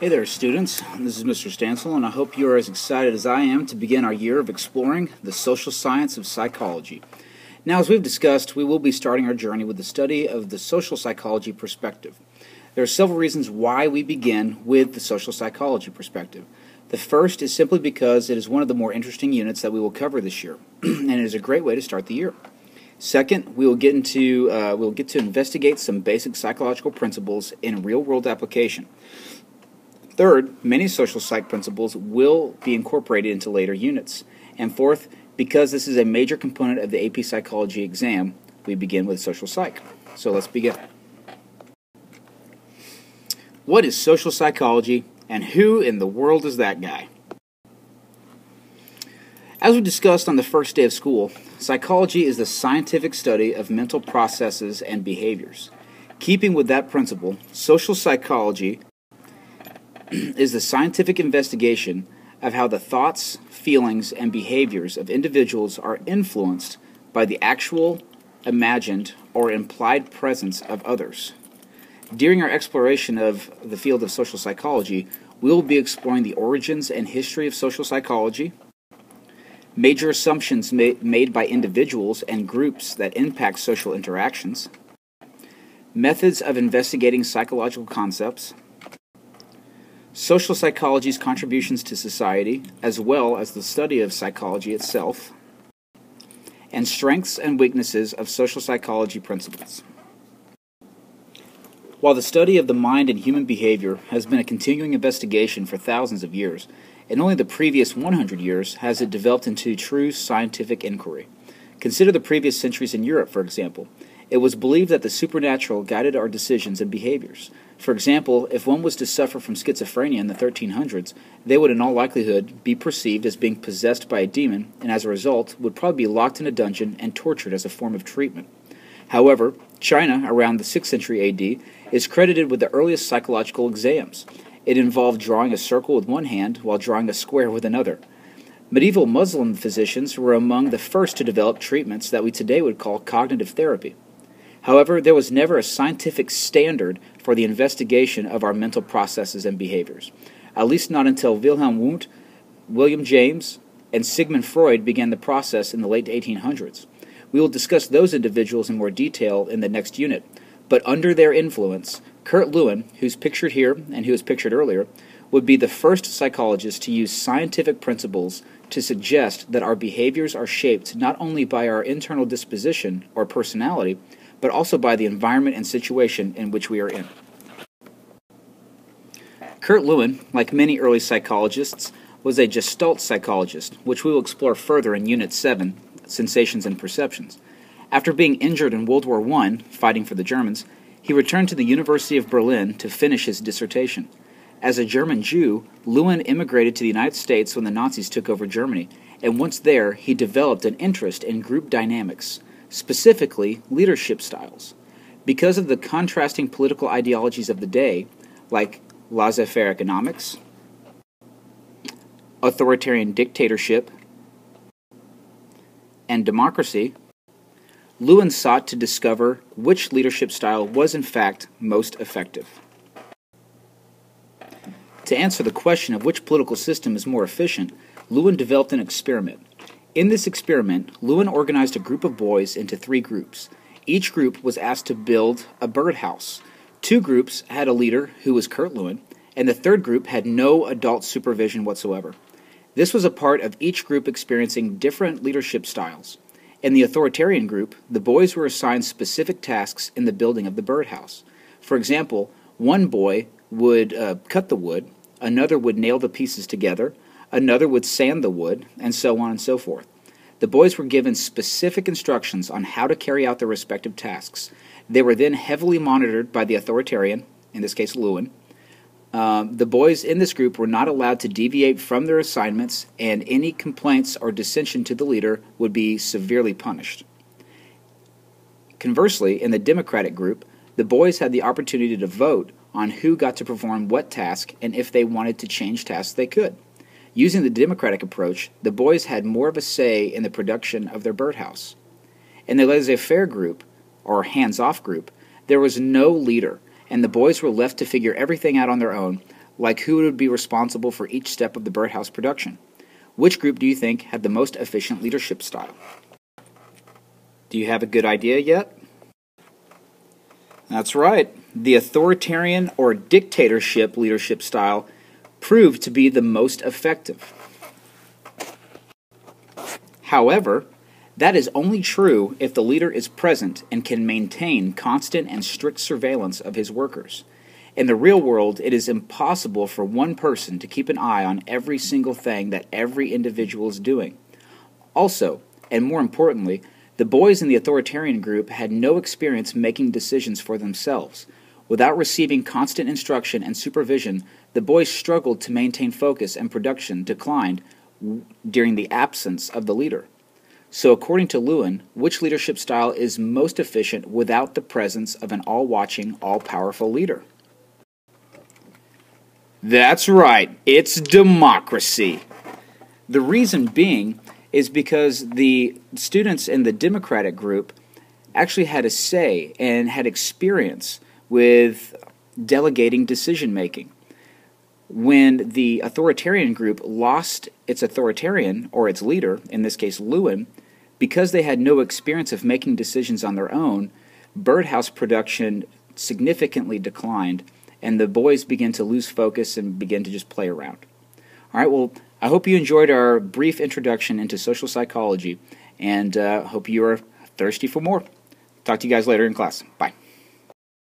Hey there, students. This is Mr. Stansel, and I hope you are as excited as I am to begin our year of exploring the social science of psychology. Now, as we've discussed, we will be starting our journey with the study of the social psychology perspective. There are several reasons why we begin with the social psychology perspective. The first is simply because it is one of the more interesting units that we will cover this year, and it is a great way to start the year. Second, we'll get to investigate some basic psychological principles in real-world application. Third, many social psych principles will be incorporated into later units. And fourth, because this is a major component of the AP Psychology exam, we begin with social psych. So let's begin. What is social psychology, and who in the world is that guy? As we discussed on the first day of school, psychology is the scientific study of mental processes and behaviors. Keeping with that principle, social psychology is the scientific investigation of how the thoughts, feelings, and behaviors of individuals are influenced by the actual, imagined, or implied presence of others. During our exploration of the field of social psychology, we will be exploring the origins and history of social psychology, major assumptions made by individuals and groups that impact social interactions, methods of investigating psychological concepts, social psychology's contributions to society, as well as the study of psychology itself, and strengths and weaknesses of social psychology principles. While the study of the mind and human behavior has been a continuing investigation for thousands of years, in only the previous 100 years has it developed into true scientific inquiry. Consider the previous centuries in Europe, for example. It was believed that the supernatural guided our decisions and behaviors. For example, if one was to suffer from schizophrenia in the 1300s, they would in all likelihood be perceived as being possessed by a demon, and as a result would probably be locked in a dungeon and tortured as a form of treatment. However, China, around the 6th century AD, is credited with the earliest psychological exams. It involved drawing a circle with one hand while drawing a square with another. Medieval Muslim physicians were among the first to develop treatments that we today would call cognitive therapy. However, there was never a scientific standard for the investigation of our mental processes and behaviors, at least not until Wilhelm Wundt, William James, and Sigmund Freud began the process in the late 1800s. We will discuss those individuals in more detail in the next unit, but under their influence, Kurt Lewin, who's pictured here and who was pictured earlier, would be the first psychologist to use scientific principles to suggest that our behaviors are shaped not only by our internal disposition or personality, but also by the environment and situation in which we are in. Kurt Lewin, like many early psychologists, was a Gestalt psychologist, which we will explore further in Unit 7, Sensations and Perceptions. After being injured in World War I, fighting for the Germans, he returned to the University of Berlin to finish his dissertation. As a German Jew, Lewin immigrated to the United States when the Nazis took over Germany, and once there, he developed an interest in group dynamics, specifically leadership styles. Because of the contrasting political ideologies of the day, like laissez-faire economics, authoritarian dictatorship, and democracy, Lewin sought to discover which leadership style was in fact most effective. To answer the question of which political system is more efficient, Lewin developed an experiment. In this experiment, Lewin organized a group of boys into 3 groups. Each group was asked to build a birdhouse. 2 groups had a leader, who was Kurt Lewin, and the 3rd group had no adult supervision whatsoever. This was a part of each group experiencing different leadership styles. In the authoritarian group, the boys were assigned specific tasks in the building of the birdhouse. For example, one boy would cut the wood, another would nail the pieces together, another would sand the wood, and so on and so forth. The boys were given specific instructions on how to carry out their respective tasks. They were then heavily monitored by the authoritarian, in this case Lewin. The boys in this group were not allowed to deviate from their assignments, and any complaints or dissension to the leader would be severely punished. Conversely, in the democratic group, the boys had the opportunity to vote on who got to perform what task, and if they wanted to change tasks, they could. Using the democratic approach, the boys had more of a say in the production of their birdhouse. In the laissez-faire group, or hands-off group, there was no leader, and the boys were left to figure everything out on their own, like who would be responsible for each step of the birdhouse production. Which group do you think had the most efficient leadership style? Do you have a good idea yet? That's right. The authoritarian or dictatorship leadership style proved to be the most effective. However, that is only true if the leader is present and can maintain constant and strict surveillance of his workers. In the real world, it is impossible for one person to keep an eye on every single thing that every individual is doing. Also, and more importantly, the boys in the authoritarian group had no experience making decisions for themselves. Without receiving constant instruction and supervision, the boys struggled to maintain focus, and production declined during the absence of the leader. So according to Lewin, which leadership style is most efficient without the presence of an all-watching, all-powerful leader? That's right, it's democracy. The reason being is because the students in the Democratic group actually had a say and had experience with delegating decision-making. When the authoritarian group lost its authoritarian, or its leader, in this case Lewin, because they had no experience of making decisions on their own, birdhouse production significantly declined, and the boys began to lose focus and begin to just play around. All right, well, I hope you enjoyed our brief introduction into social psychology, and hope you are thirsty for more. Talk to you guys later in class. Bye.